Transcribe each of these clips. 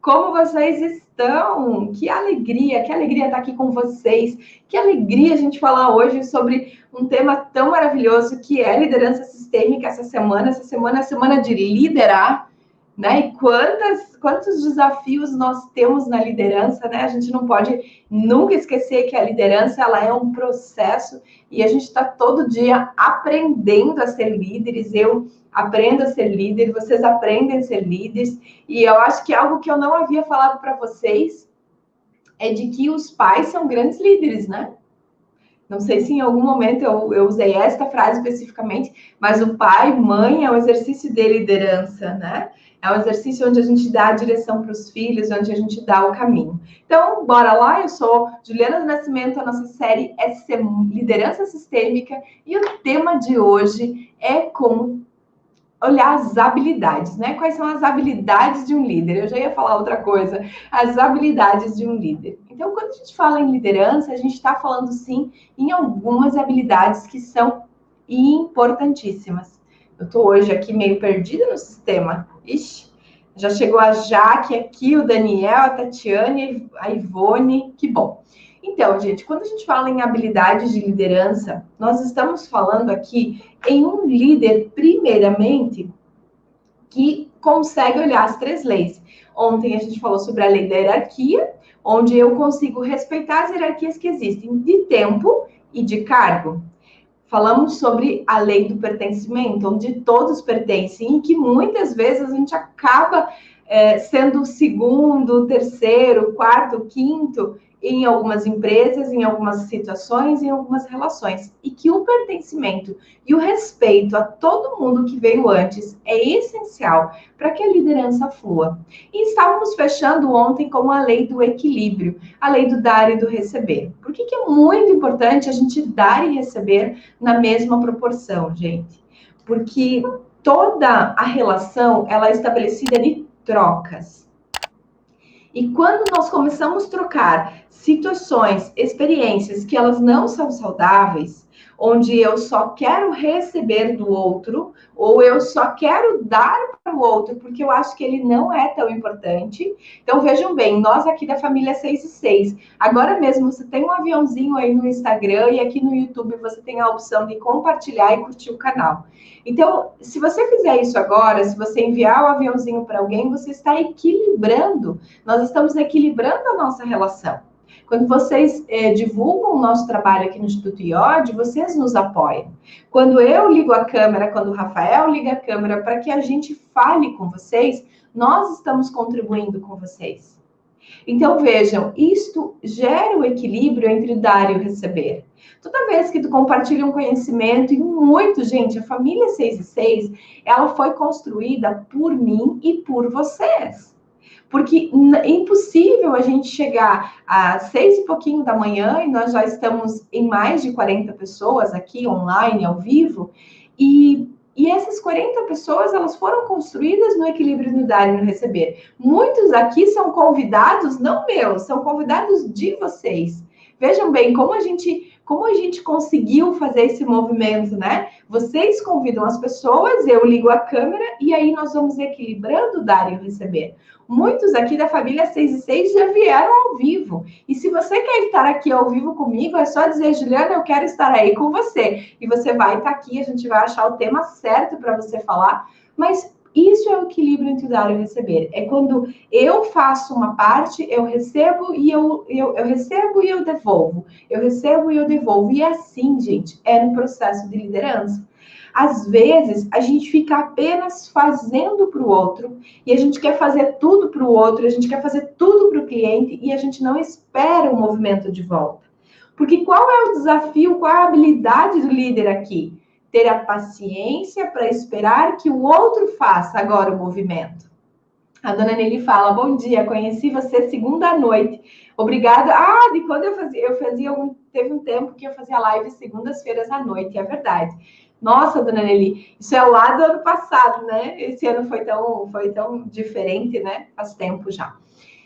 Como vocês estão? Que alegria estar aqui com vocês. Que alegria a gente falar hoje sobre um tema tão maravilhoso que é liderança sistêmica essa semana. Essa semana é a semana de liderar, né? E quantos desafios nós temos na liderança, né? A gente não pode nunca esquecer que a liderança ela é um processo e a gente está todo dia aprendendo a ser líderes. Eu aprendo a ser líder, vocês aprendem a ser líderes. E eu acho que algo que eu não havia falado para vocês é de que os pais são grandes líderes, né? Não sei se em algum momento eu usei esta frase especificamente, mas o pai, mãe, é um exercício de liderança, né? É um exercício onde a gente dá a direção para os filhos, onde a gente dá o caminho. Então, bora lá, eu sou Juliana do Nascimento, a nossa série é Liderança Sistêmica, e o tema de hoje é como olhar as habilidades, né? Quais são as habilidades de um líder? Eu já ia falar outra coisa, as habilidades de um líder. Então, quando a gente fala em liderança, a gente está falando, sim, em algumas habilidades que são importantíssimas. Eu estou hoje aqui meio perdida no sistema. Ixi, já chegou a Jaque aqui, o Daniel, a Tatiane, a Ivone, que bom. Então, gente, quando a gente fala em habilidades de liderança, nós estamos falando aqui em um líder, primeiramente, que consegue olhar as 3 leis. Ontem a gente falou sobre a lei da hierarquia, onde eu consigo respeitar as hierarquias que existem de tempo e de cargo. Falamos sobre a lei do pertencimento, onde todos pertencem, e que muitas vezes a gente acaba sendo o segundo, terceiro, quarto, quinto, em algumas empresas, em algumas situações, em algumas relações. E que o pertencimento e o respeito a todo mundo que veio antes é essencial para que a liderança flua. E estávamos fechando ontem com a lei do equilíbrio, a lei do dar e do receber. Por que é muito importante a gente dar e receber na mesma proporção, gente? Porque toda a relação, ela é estabelecida de trocas. E quando nós começamos a trocar situações, experiências que elas não são saudáveis, onde eu só quero receber do outro, ou eu só quero dar para o outro, porque eu acho que ele não é tão importante. Então, vejam bem, nós aqui da família 6 e 6, agora mesmo você tem um aviãozinho aí no Instagram e aqui no YouTube você tem a opção de compartilhar e curtir o canal. Então, se você fizer isso agora, se você enviar o aviãozinho para alguém, você está equilibrando. Nós estamos equilibrando a nossa relação. Quando vocês divulgam o nosso trabalho aqui no Instituto IOD, vocês nos apoiam. Quando eu ligo a câmera, quando o Rafael liga a câmera para que a gente fale com vocês, nós estamos contribuindo com vocês. Então, vejam, isto gera o equilíbrio entre dar e o receber. Toda vez que tu compartilha um conhecimento, e muito, gente, a família 6 e 6, ela foi construída por mim e por vocês. Porque é impossível a gente chegar às 6 e pouquinho da manhã, e nós já estamos em mais de 40 pessoas aqui, online, ao vivo, e essas 40 pessoas, elas foram construídas no equilíbrio no dar e no receber. Muitos aqui são convidados, não meus, são convidados de vocês. Vejam bem como a gente conseguiu fazer esse movimento, né? Vocês convidam as pessoas, eu ligo a câmera e aí nós vamos equilibrando o dar e o receber. Muitos aqui da família 6 e 6 já vieram ao vivo. E se você quer estar aqui ao vivo comigo, é só dizer, Juliana, eu quero estar aí com você. E você vai estar aqui, a gente vai achar o tema certo para você falar. Mas isso é o equilíbrio entre o dar e o receber. É quando eu faço uma parte, eu recebo e eu recebo e eu devolvo. Eu recebo e eu devolvo. E assim, gente, é no processo de liderança. Às vezes, a gente fica apenas fazendo para o outro e a gente quer fazer tudo para o outro, a gente quer fazer tudo para o cliente e a gente não espera o movimento de volta. Porque qual é o desafio, qual é a habilidade do líder aqui? Ter a paciência para esperar que o outro faça agora o movimento. A dona Nelly fala, bom dia, conheci você segunda à noite. Obrigada. De quando teve um tempo que eu fazia live segundas-feiras à noite, é verdade. Nossa, dona Nelly, isso é lá do ano passado, né? Esse ano foi tão diferente, né? Faz tempo já.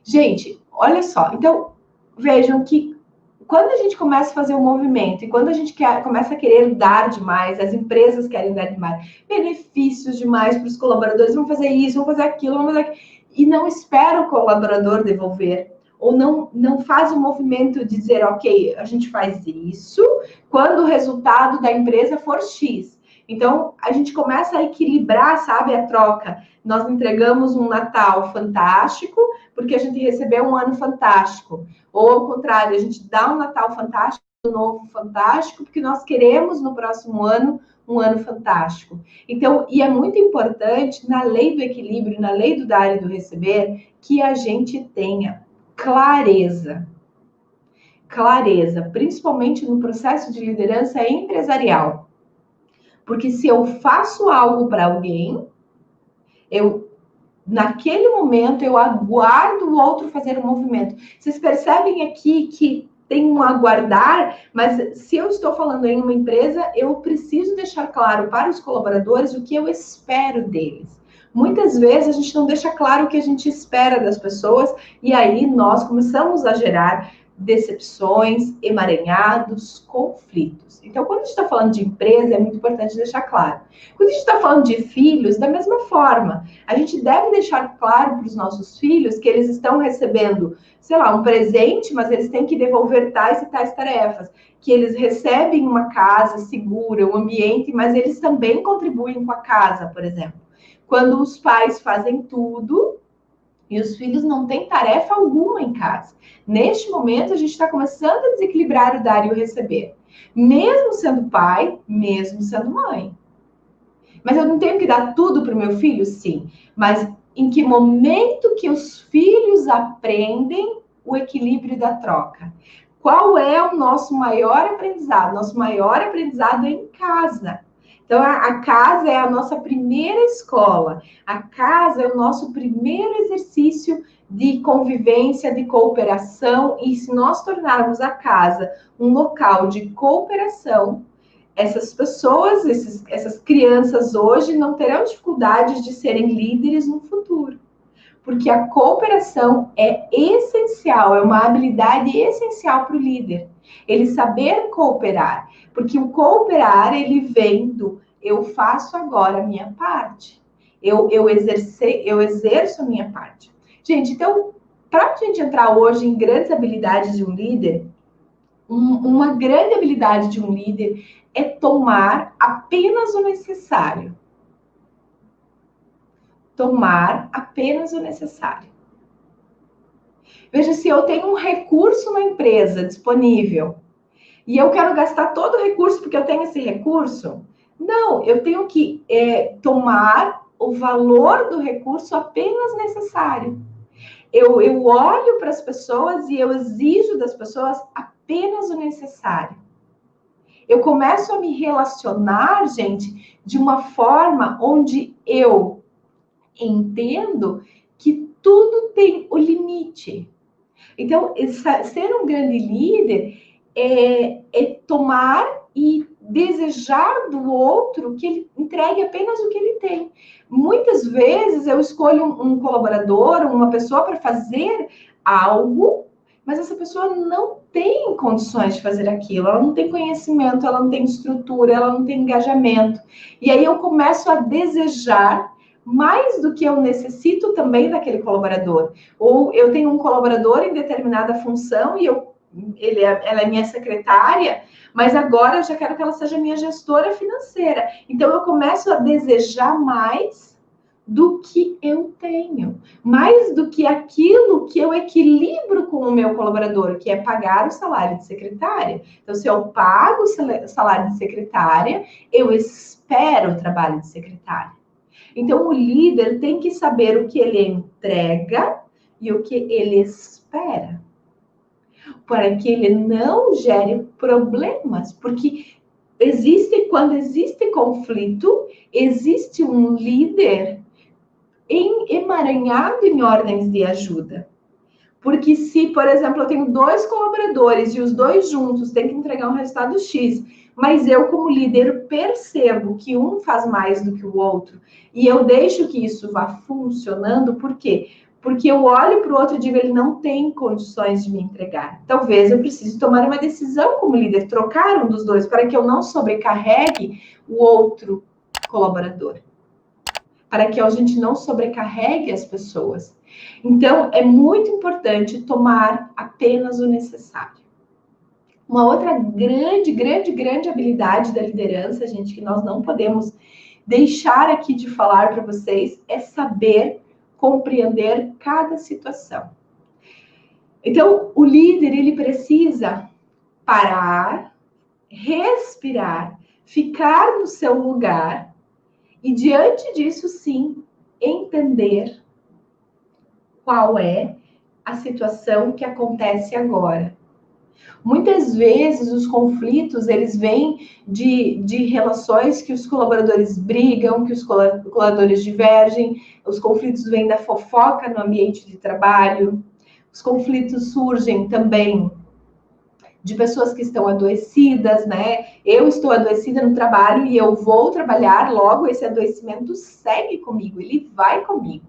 Gente, olha só. Então, vejam que quando a gente começa a fazer um movimento e quando a gente começa a querer dar demais, as empresas querem dar demais, benefícios demais para os colaboradores, vão fazer isso, vão fazer aquilo, vão fazer aquilo. e não espera o colaborador devolver, ou não faz o movimento de dizer, ok, a gente faz isso quando o resultado da empresa for X. Então, a gente começa a equilibrar, sabe, a troca. Nós entregamos um Natal fantástico, porque a gente recebeu um ano fantástico. Ou, ao contrário, a gente dá um Natal fantástico, um novo fantástico, porque nós queremos, no próximo ano, um ano fantástico. Então, e é muito importante, na lei do equilíbrio, na lei do dar e do receber, que a gente tenha clareza. Clareza, principalmente no processo de liderança empresarial. Porque se eu faço algo para alguém, naquele momento, eu aguardo o outro fazer um movimento. Vocês percebem aqui que tem um aguardar, mas se eu estou falando em uma empresa, eu preciso deixar claro para os colaboradores o que eu espero deles. Muitas vezes a gente não deixa claro o que a gente espera das pessoas e aí nós começamos a gerar decepções, emaranhados, conflitos. Então, quando a gente está falando de empresa, é muito importante deixar claro. Quando a gente está falando de filhos, da mesma forma, a gente deve deixar claro para os nossos filhos que eles estão recebendo, sei lá, um presente, mas eles têm que devolver tais e tais tarefas, que eles recebem uma casa segura, um ambiente, mas eles também contribuem com a casa, por exemplo. Quando os pais fazem tudo e os filhos não têm tarefa alguma em casa. Neste momento, a gente está começando a desequilibrar o dar e o receber. Mesmo sendo pai, mesmo sendo mãe. Mas eu não tenho que dar tudo para o meu filho? Sim. Mas em que momento que os filhos aprendem o equilíbrio da troca? Qual é o nosso maior aprendizado? Nosso maior aprendizado é em casa. Então, a casa é a nossa primeira escola. A casa é o nosso primeiro exercício de convivência, de cooperação. E se nós tornarmos a casa um local de cooperação, essas pessoas, essas crianças hoje não terão dificuldades de serem líderes no futuro. Porque a cooperação é essencial, é uma habilidade essencial para o líder. Ele saber cooperar. Porque o cooperar, ele vem do eu faço agora a minha parte. Eu exerço a minha parte. Gente, então, para a gente entrar hoje em grandes habilidades de um líder, uma grande habilidade de um líder é tomar apenas o necessário. Tomar apenas o necessário. Veja, se eu tenho um recurso na empresa disponível e eu quero gastar todo o recurso porque eu tenho esse recurso, não, eu tenho que tomar o valor do recurso apenas necessário. Eu olho para as pessoas e eu exijo das pessoas apenas o necessário. Eu começo a me relacionar, gente, de uma forma onde eu entendo que tudo tem o limite. Então, ser um grande líder é tomar e desejar do outro que ele entregue apenas o que ele tem. Muitas vezes eu escolho um colaborador, uma pessoa para fazer algo, mas essa pessoa não tem condições de fazer aquilo, ela não tem conhecimento, ela não tem estrutura, ela não tem engajamento. E aí eu começo a desejar mais do que eu necessito também daquele colaborador. Ou eu tenho um colaborador em determinada função e ela é minha secretária, mas agora eu já quero que ela seja minha gestora financeira. Então eu começo a desejar mais do que eu tenho, mais do que aquilo que eu equilibro com o meu colaborador, que é pagar o salário de secretária. Então, se eu pago o salário de secretária, eu espero o trabalho de secretária. Então, o líder tem que saber o que ele entrega e o que ele espera, para que ele não gere problemas, porque quando existe conflito, existe um líder emaranhado em ordens de ajuda. Porque se, por exemplo, eu tenho 2 colaboradores e os 2 juntos têm que entregar um resultado X, mas eu, como líder, percebo que um faz mais do que o outro e eu deixo que isso vá funcionando, por quê? Porque eu olho para o outro e digo, ele não tem condições de me entregar. Talvez eu precise tomar uma decisão como líder, trocar um dos 2 para que eu não sobrecarregue o outro colaborador. para que a gente não sobrecarregue as pessoas. Então, é muito importante tomar apenas o necessário. Uma outra grande habilidade da liderança, gente, que nós não podemos deixar aqui de falar para vocês, é saber compreender cada situação. Então, o líder, ele precisa parar, respirar, ficar no seu lugar e, diante disso, sim, entender qual é a situação que acontece agora. Muitas vezes os conflitos, eles vêm de relações que os colaboradores brigam, que os colaboradores divergem, os conflitos vêm da fofoca no ambiente de trabalho, os conflitos surgem também de pessoas que estão adoecidas, né? Eu estou adoecida no trabalho e eu vou trabalhar, logo esse adoecimento segue comigo, ele vai comigo.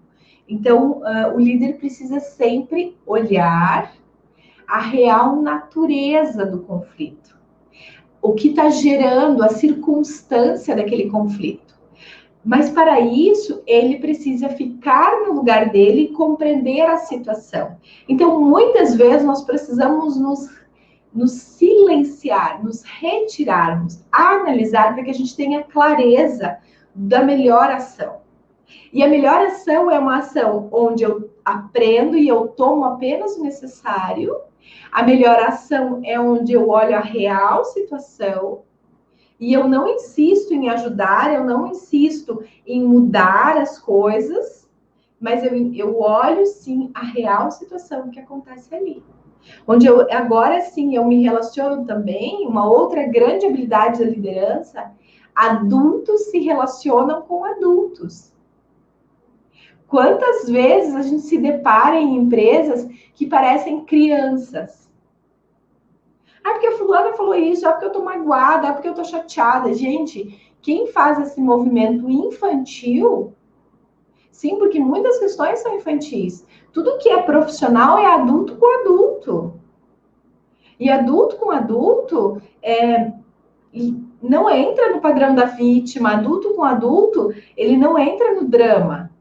Então, o líder precisa sempre olhar a real natureza do conflito. O que está gerando a circunstância daquele conflito. Mas, para isso, ele precisa ficar no lugar dele e compreender a situação. Então, muitas vezes, nós precisamos nos silenciar, nos retirarmos, analisar para que a gente tenha clareza da melhor ação. E a melhor ação é uma ação onde eu aprendo e eu tomo apenas o necessário. A melhor ação é onde eu olho a real situação e eu não insisto em ajudar, eu não insisto em mudar as coisas, mas eu olho sim a real situação que acontece ali. Onde agora sim eu me relaciono também, uma outra grande habilidade da liderança, adultos se relacionam com adultos. Quantas vezes a gente se depara em empresas que parecem crianças? Ah, porque a fulana falou isso, ah, porque eu tô magoada, ah, porque eu tô chateada. Gente, quem faz esse movimento infantil, sim, porque muitas questões são infantis. Tudo que é profissional é adulto com adulto. E adulto com adulto não entra no padrão da vítima. Adulto com adulto, ele não entra no drama.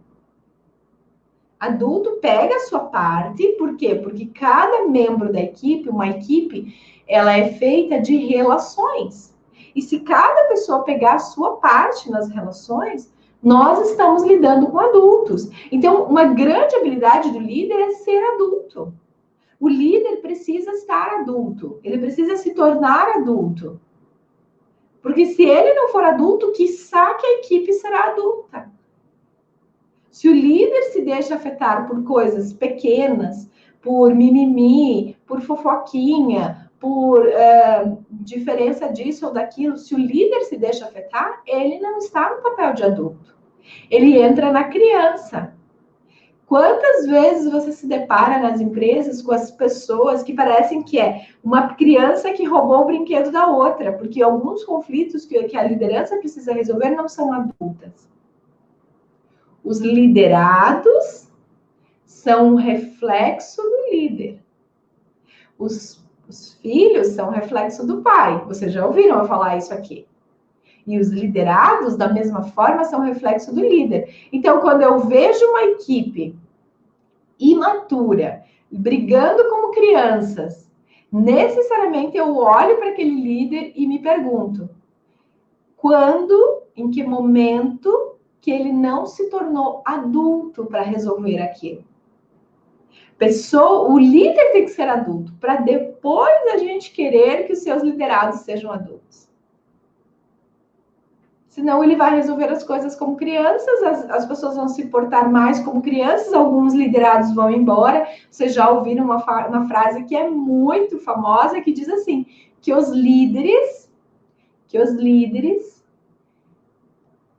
Adulto pega a sua parte, por quê? Porque cada membro da equipe, uma equipe, ela é feita de relações. E se cada pessoa pegar a sua parte nas relações, nós estamos lidando com adultos. Então, uma grande habilidade do líder é ser adulto. O líder precisa estar adulto, ele precisa se tornar adulto. Porque se ele não for adulto, quiçá que a equipe será adulta. Se o líder se deixa afetar por coisas pequenas, por mimimi, por fofoquinha, por diferença disso ou daquilo, se o líder se deixa afetar, ele não está no papel de adulto. Ele entra na criança. Quantas vezes você se depara nas empresas com as pessoas que parecem que é uma criança que roubou o brinquedo da outra, porque alguns conflitos que a liderança precisa resolver não são adultas. Os liderados são um reflexo do líder. Os filhos são um reflexo do pai. Vocês já ouviram eu falar isso aqui? E os liderados, da mesma forma, são reflexo do líder. Então, quando eu vejo uma equipe imatura, brigando como crianças, necessariamente eu olho para aquele líder e me pergunto: quando, em que momento que ele não se tornou adulto para resolver aquilo? O líder tem que ser adulto, para depois a gente querer que os seus liderados sejam adultos. Senão ele vai resolver as coisas como crianças, as pessoas vão se portar mais como crianças, alguns liderados vão embora. Vocês já ouviram uma frase que é muito famosa, que diz assim, que os líderes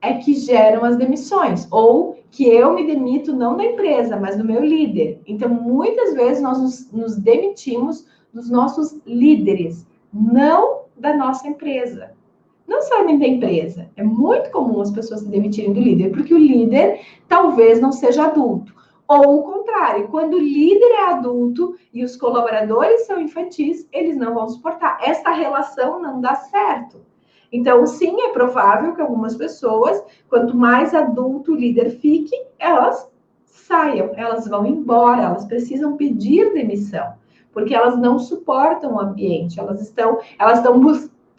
é que geram as demissões, ou que eu me demito não da empresa, mas do meu líder. Então, muitas vezes nós nos demitimos dos nossos líderes, não da nossa empresa. Não somente da empresa. É muito comum as pessoas se demitirem do líder, porque o líder talvez não seja adulto. Ou o contrário, quando o líder é adulto e os colaboradores são infantis, eles não vão suportar. Essa relação não dá certo. Então, sim, é provável que algumas pessoas, quanto mais adulto o líder fique, elas saiam, elas vão embora, elas precisam pedir demissão, porque elas não suportam o ambiente, elas estão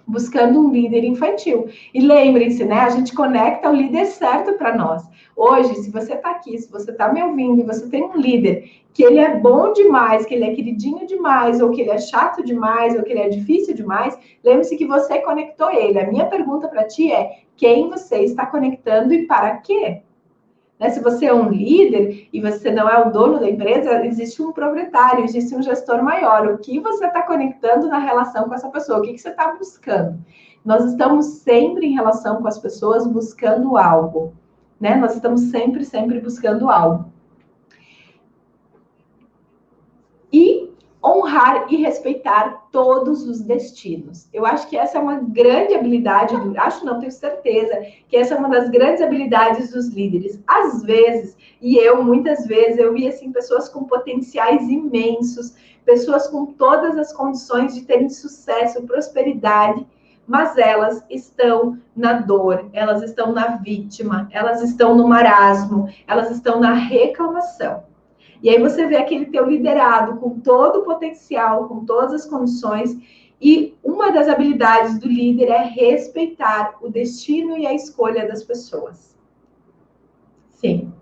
buscando um líder infantil. E lembrem-se, né? A gente conecta o líder certo para nós. Hoje, se você está aqui, se você está me ouvindo e você tem um líder que ele é bom demais, que ele é queridinho demais, ou que ele é chato demais, ou que ele é difícil demais, lembre-se que você conectou ele. A minha pergunta para ti é: quem você está conectando e para quê? Né? Se você é um líder e você não é o dono da empresa, existe um proprietário, existe um gestor maior. O que você está conectando na relação com essa pessoa? O que você está buscando? Nós estamos sempre em relação com as pessoas buscando algo, né? Nós estamos sempre, sempre buscando algo. E honrar e respeitar todos os destinos. Eu acho que essa é uma grande habilidade, acho não, tenho certeza, que essa é uma das grandes habilidades dos líderes. Às vezes, muitas vezes, eu vi assim, pessoas com potenciais imensos, pessoas com todas as condições de terem sucesso, prosperidade, mas elas estão na dor, elas estão na vítima, elas estão no marasmo, elas estão na reclamação. E aí você vê aquele teu liderado com todo o potencial, com todas as condições, e uma das habilidades do líder é respeitar o destino e a escolha das pessoas. Sim,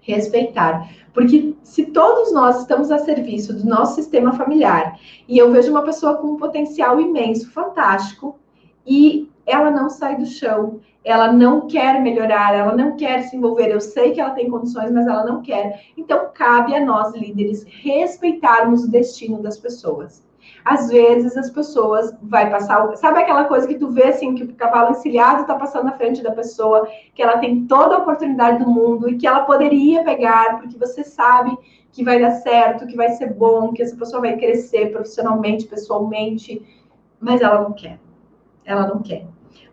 respeitar. Porque se todos nós estamos a serviço do nosso sistema familiar, e eu vejo uma pessoa com um potencial imenso, fantástico, e ela não sai do chão, ela não quer melhorar, ela não quer se envolver. Eu sei que ela tem condições, mas ela não quer. Então, cabe a nós, líderes, respeitarmos o destino das pessoas. Às vezes, as pessoas vai passar... Sabe aquela coisa que tu vê, assim, que o cavalo encilhado tá passando na frente da pessoa, que ela tem toda a oportunidade do mundo e que ela poderia pegar, porque você sabe que vai dar certo, que vai ser bom, que essa pessoa vai crescer profissionalmente, pessoalmente, mas ela não quer. Ela não quer.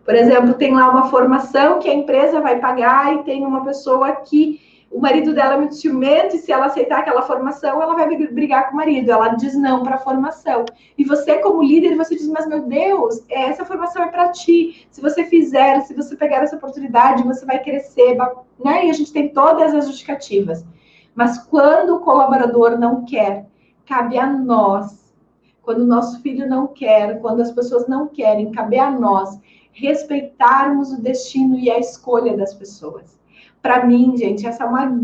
Por exemplo, tem lá uma formação que a empresa vai pagar e tem uma pessoa que o marido dela é muito ciumento e se ela aceitar aquela formação, ela vai brigar com o marido. Ela diz não para a formação. E você, como líder, você diz, mas meu Deus, essa formação é para ti. Se você fizer, se você pegar essa oportunidade, você vai crescer. Né? E a gente tem todas as justificativas. Mas quando o colaborador não quer, cabe a nós. Quando o nosso filho não quer, quando as pessoas não querem, cabe a nós respeitarmos o destino e a escolha das pessoas. Para mim, gente, essa é um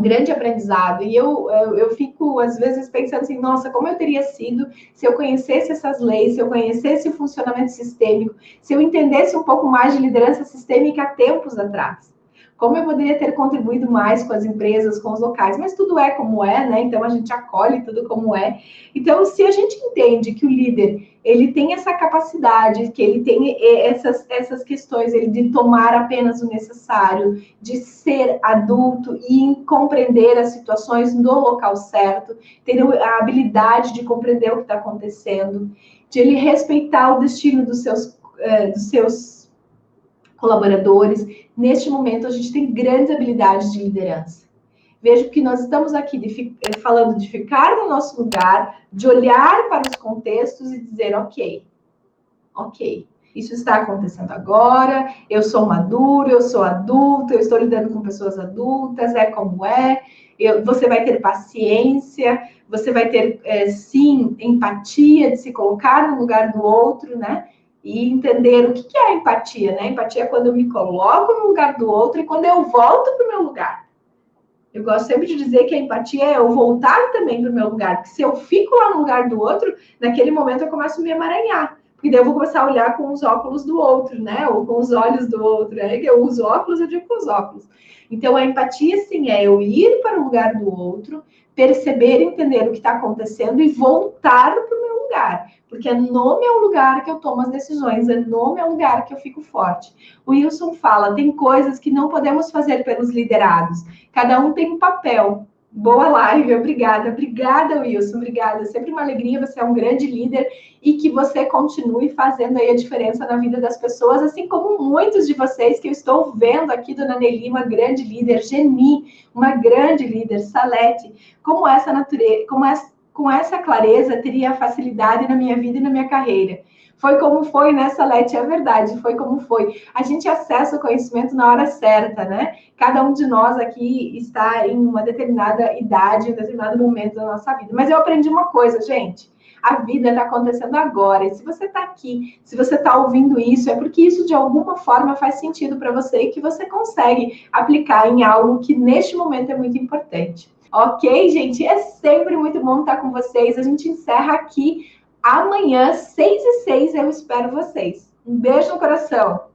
grande aprendizado. E eu fico, às vezes, pensando assim, nossa, como eu teria sido se eu conhecesse essas leis, se eu conhecesse o funcionamento sistêmico, se eu entendesse um pouco mais de liderança sistêmica há tempos atrás. Como eu poderia ter contribuído mais com as empresas, com os locais, mas tudo é como é, né? Então a gente acolhe tudo como é. Então, se a gente entende que o líder ele tem essa capacidade, que ele tem essas questões, ele de tomar apenas o necessário, de ser adulto e compreender as situações no local certo, ter a habilidade de compreender o que está acontecendo, de ele respeitar o destino dos seus colaboradores. Neste momento, a gente tem grandes habilidades de liderança. Vejo que nós estamos aqui falando de ficar no nosso lugar, de olhar para os contextos e dizer, ok, isso está acontecendo agora, eu sou maduro, eu sou adulto, eu estou lidando com pessoas adultas, é como é, você vai ter paciência, você vai ter, sim, empatia de se colocar no lugar do outro, né? E entender o que é a empatia, né? Empatia é quando eu me coloco no lugar do outro e quando eu volto para o meu lugar. Eu gosto sempre de dizer que a empatia é eu voltar também para o meu lugar, porque se eu fico lá no lugar do outro, naquele momento eu começo a me emaranhar. Porque daí eu vou começar a olhar com os óculos do outro, né? Ou com os olhos do outro. É que eu uso óculos, eu digo com os óculos. Então, a empatia, sim, é eu ir para o lugar do outro, perceber, entender o que está acontecendo e voltar para o meu lugar. Porque é no meu lugar que eu tomo as decisões, é no meu lugar que eu fico forte. O Wilson fala, tem coisas que não podemos fazer pelos liderados. Cada um tem um papel. Boa live, obrigada. Obrigada, Wilson, obrigada. Sempre uma alegria, você é um grande líder e que você continue fazendo aí a diferença na vida das pessoas, assim como muitos de vocês que eu estou vendo aqui, Dona Nelly, uma grande líder, Geni, uma grande líder, Salete, como essa natureza, com essa clareza teria facilidade na minha vida e na minha carreira. Foi como foi, né, Salete? É verdade, foi como foi. A gente acessa o conhecimento na hora certa, né? Cada um de nós aqui está em uma determinada idade, em um determinado momento da nossa vida. Mas eu aprendi uma coisa, gente. A vida está acontecendo agora. E se você está aqui, se você está ouvindo isso, é porque isso de alguma forma faz sentido para você e que você consegue aplicar em algo que neste momento é muito importante. Ok, gente? É sempre muito bom estar com vocês. A gente encerra aqui amanhã, 6h06. Eu espero vocês. Um beijo no coração.